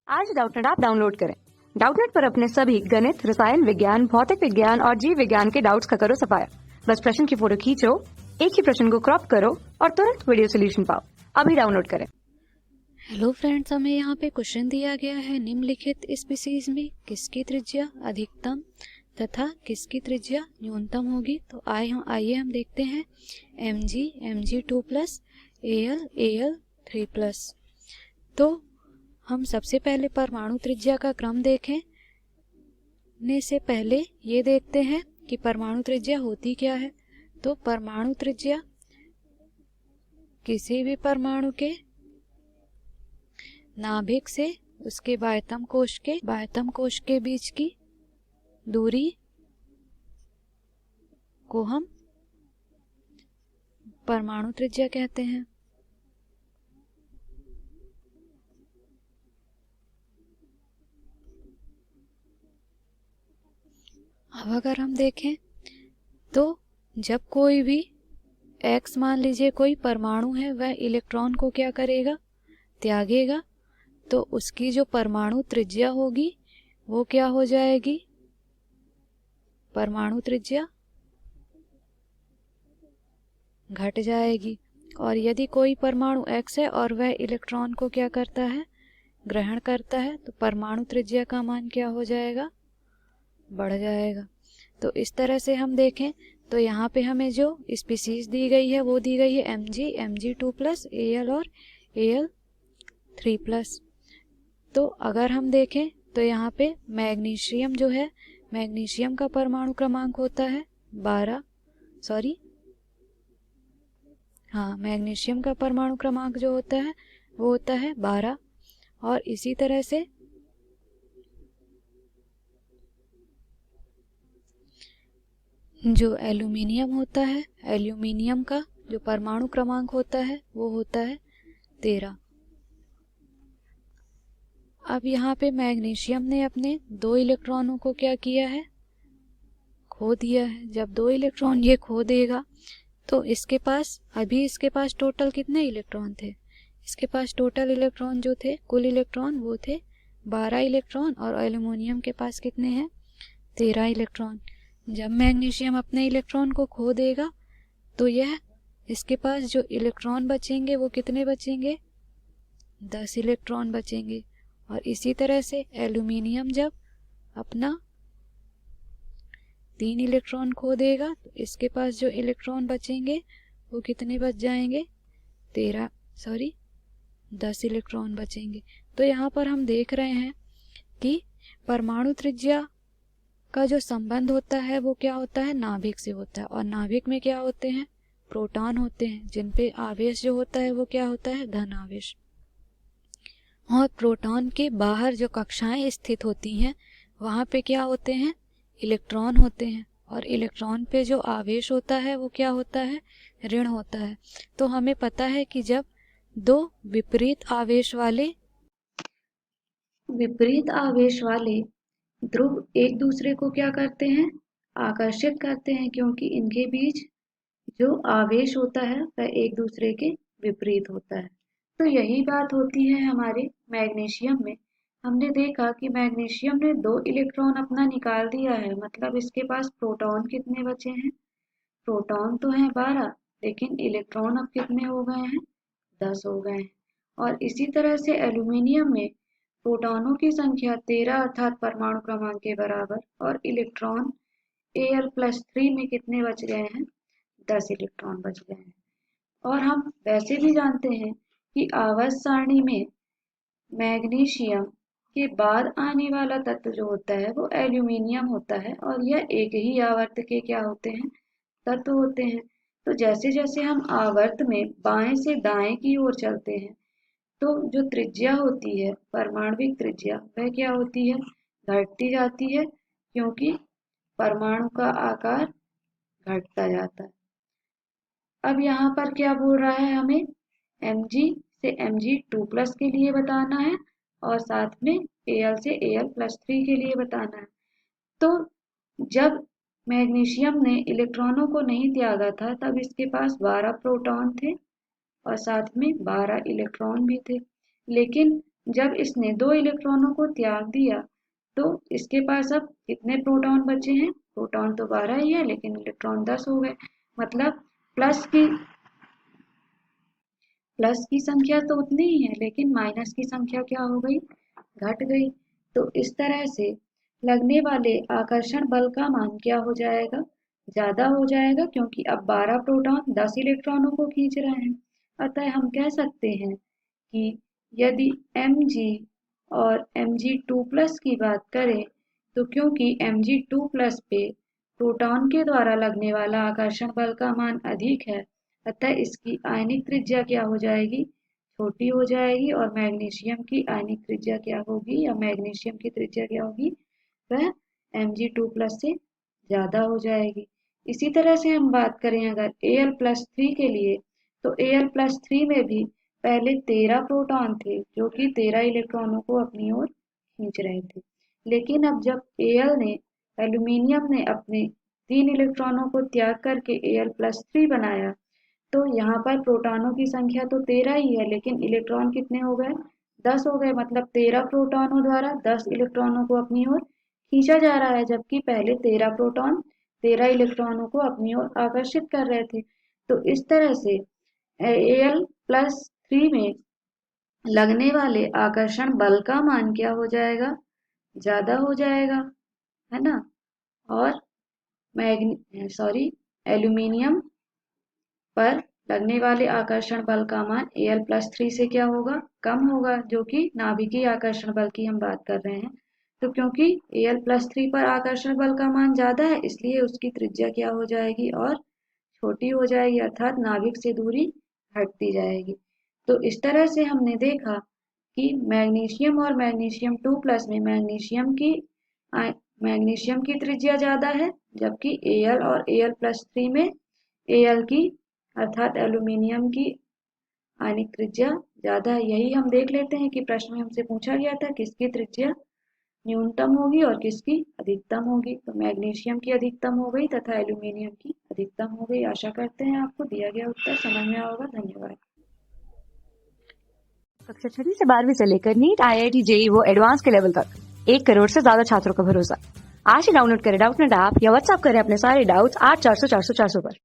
आज Doubtnut app download करें। Doubtnut पर अपने सभी गणित, रसायन विज्ञान, भौतिक विज्ञान और जीव विज्ञान के डाउट्स का करो सफाया। बस प्रश्न की फोटो खींचो, एक ही प्रश्न को क्रॉप करो और तुरंत वीडियो सोल्यूशन पाओ। अभी डाउनलोड करें। हेलो फ्रेंड्स, हमें यहाँ पे क्वेश्चन दिया गया है निम्नलिखित स्पीसीज में किसकी त्रिज्या अधिकतम तथा किसकी त्रिज्या न्यूनतम होगी। तो आइए हम देखते हैं Mg2+, Al3+। तो हम सबसे पहले परमाणु त्रिज्या का क्रम देखें ने से पहले ये देखते हैं कि परमाणु त्रिज्या होती क्या है। तो परमाणु त्रिज्या किसी भी परमाणु के नाभिक से उसके बाह्यतम कोश के बीच की दूरी को हम परमाणु त्रिज्या कहते हैं। अब अगर हम देखें तो जब कोई भी x मान लीजिए कोई परमाणु है, वह इलेक्ट्रॉन को क्या करेगा, त्यागेगा, तो उसकी जो परमाणु त्रिज्या होगी वो क्या हो जाएगी, परमाणु त्रिज्या घट जाएगी। और यदि कोई परमाणु x है और वह इलेक्ट्रॉन को क्या करता है, ग्रहण करता है, तो परमाणु त्रिज्या का मान क्या हो जाएगा, बढ़ जाएगा। तो इस तरह से हम देखें तो यहाँ पे हमें जो स्पीसीज दी गई है वो दी गई है Mg2+, Al और Al3+। तो अगर हम देखें तो यहाँ पे मैग्नीशियम जो है, मैग्नीशियम का परमाणु क्रमांक होता है 12, मैग्नीशियम का परमाणु क्रमांक जो होता है वो होता है 12। और इसी तरह से जो एल्यूमिनियम होता है, एल्यूमिनियम का जो परमाणु क्रमांक होता है वो होता है 13। अब यहाँ पे मैग्नीशियम ने अपने 2 इलेक्ट्रॉनों को क्या किया है, खो दिया है। जब 2 इलेक्ट्रॉन ये खो देगा तो इसके पास टोटल कितने इलेक्ट्रॉन थे, इसके पास टोटल इलेक्ट्रॉन जो थे, कुल इलेक्ट्रॉन वो थे 12 इलेक्ट्रॉन, और एल्यूमिनियम के पास कितने हैं, 13 इलेक्ट्रॉन। जब मैग्नीशियम अपने इलेक्ट्रॉन को खो देगा तो यह इसके पास जो इलेक्ट्रॉन बचेंगे वो कितने बचेंगे, 10 इलेक्ट्रॉन बचेंगे। और इसी तरह से एल्यूमिनियम जब अपना 3 इलेक्ट्रॉन खो देगा तो इसके पास जो इलेक्ट्रॉन बचेंगे वो कितने बच जाएंगे, 10 इलेक्ट्रॉन बचेंगे। तो यहाँ पर हम देख रहे हैं कि परमाणु त्रिज्या का जो संबंध होता है वो क्या होता है, नाभिक से होता है। और नाभिक में क्या होते हैं, प्रोटॉन होते हैं, जिन पे आवेश जो होता है वो क्या होता है, धन आवेश। और प्रोटॉन के बाहर जो कक्षाएं स्थित होती हैं वहां पे क्या होते हैं, इलेक्ट्रॉन होते हैं। और इलेक्ट्रॉन पे जो आवेश होता है वो क्या होता है, ऋण होता है। तो हमें पता है कि जब 2 विपरीत आवेश वाले ध्रुव एक दूसरे को क्या करते हैं, आकर्षित करते हैं, क्योंकि इनके बीच जो आवेश होता है वह एक दूसरे के विपरीत होता है। तो यही बात होती है हमारे मैग्नीशियम में। हमने देखा कि मैग्नीशियम ने 2 इलेक्ट्रॉन अपना निकाल दिया है, मतलब इसके पास प्रोटॉन कितने बचे हैं, प्रोटॉन तो हैं 12, लेकिन इलेक्ट्रॉन अब कितने हो गए हैं, 10 हो गए हैं। और इसी तरह से एल्यूमिनियम में प्रोटॉनों की संख्या 13 अर्थात परमाणु क्रमांक के बराबर, और इलेक्ट्रॉन Al+3 में कितने बच गए हैं, 10 इलेक्ट्रॉन बच गए हैं। और हम वैसे भी जानते हैं कि आवर्त सारणी में मैग्नीशियम के बाद आने वाला तत्व जो होता है वो एल्यूमिनियम होता है, और यह एक ही आवर्त के क्या होते हैं, तत्व होते हैं। तो जैसे जैसे हम आवर्त में बाएं से दाएं की ओर चलते हैं तो जो त्रिज्या होती है, परमाणविक त्रिज्या, वह क्या होती है, घटती जाती है, क्योंकि परमाणु का आकार घटता जाता है। अब यहाँ पर क्या बोल रहा है, हमें Mg से Mg2+ के लिए बताना है और साथ में Al से Al+3 के लिए बताना है। तो जब मैग्नीशियम ने इलेक्ट्रॉनों को नहीं त्यागा था तब इसके पास 12 प्रोटॉन थे और साथ में 12 इलेक्ट्रॉन भी थे। लेकिन जब इसने 2 इलेक्ट्रॉनों को त्याग दिया तो इसके पास अब कितने प्रोटॉन बचे हैं? प्रोटॉन तो 12 ही है लेकिन इलेक्ट्रॉन 10 हो गए। मतलब प्लस की संख्या तो उतनी ही है लेकिन माइनस की संख्या क्या हो गई? घट गई। तो इस तरह से लगने वाले आकर्षण बल का मान क्या हो जाएगा? ज्यादा हो जाएगा, क्योंकि अब 12 प्रोटॉन 10 इलेक्ट्रॉनों को खींच रहे हैं। अतः हम कह सकते हैं कि यदि Mg और Mg2+ की बात करें तो क्योंकि Mg2+ पे प्रोटॉन के द्वारा लगने वाला आकर्षण बल का मान अधिक है, अतः इसकी आयनिक त्रिज्या क्या हो जाएगी? छोटी हो जाएगी। और मैग्नीशियम की आयनिक त्रिज्या क्या होगी, या मैग्नीशियम की त्रिज्या क्या होगी? वह Mg2+ से ज्यादा हो जाएगी। इसी तरह से हम बात करें अगर Al+3 के लिए, तो Al+3 में भी पहले 13 प्रोटॉन थे जो कि 13 इलेक्ट्रॉनों को अपनी ओर खींच रहे थे। लेकिन अब जब एल्यूमिनियम ने अपने 3 इलेक्ट्रॉनों को त्याग करके Al+3 बनाया, तो यहाँ पर प्रोटॉनों की संख्या तो 13 ही है लेकिन इलेक्ट्रॉन कितने हो गए? 10 हो गए। मतलब 13 प्रोटॉनों द्वारा 10 इलेक्ट्रॉनों को अपनी ओर खींचा जा रहा है, जबकि पहले 13 प्रोटॉन 13 इलेक्ट्रॉनों को अपनी ओर आकर्षित कर रहे थे। तो इस तरह से Al+3 में लगने वाले आकर्षण बल का मान क्या हो जाएगा? ज्यादा हो जाएगा, है ना। और एल्यूमिनियम पर लगने वाले आकर्षण बल का मान Al+3 से क्या होगा? कम होगा, जो कि नाभिकीय आकर्षण बल की हम बात कर रहे हैं। तो क्योंकि Al+3 पर आकर्षण बल का मान ज्यादा है, इसलिए उसकी त्रिज्या क्या हो जाएगी? और छोटी हो जाएगी, अर्थात नाभिक से दूरी घटती जाएगी। तो इस तरह से हमने देखा कि मैग्नीशियम और मैग्नीशियम 2+ में मैग्नीशियम की त्रिज्या ज्यादा है, जबकि Al और Al+3 में Al की अर्थात एल्यूमिनियम की आयनिक त्रिज्या ज्यादा है। यही हम देख लेते हैं कि प्रश्न में हमसे पूछा गया था किसकी त्रिज्या न्यूनतम होगी और किसकी अधिकतम होगी। तो मैग्नीशियम की अधिकतम हो गई तथा एल्यूमिनियम की अधिकतम हो गई। आशा करते हैं आपको दिया गया उत्तर समझ में आया होगा। धन्यवाद। कक्षा 6 से 12वीं से लेकर नीट, IIT, JEE वो एडवांस के लेवल तक 1 करोड़ से ज्यादा छात्रों का भरोसा। आज ही डाउनलोड करें डाउटनेट ऐप या व्हाट्सएप करें अपने सारे डाउट्स 8400 400 400 पर।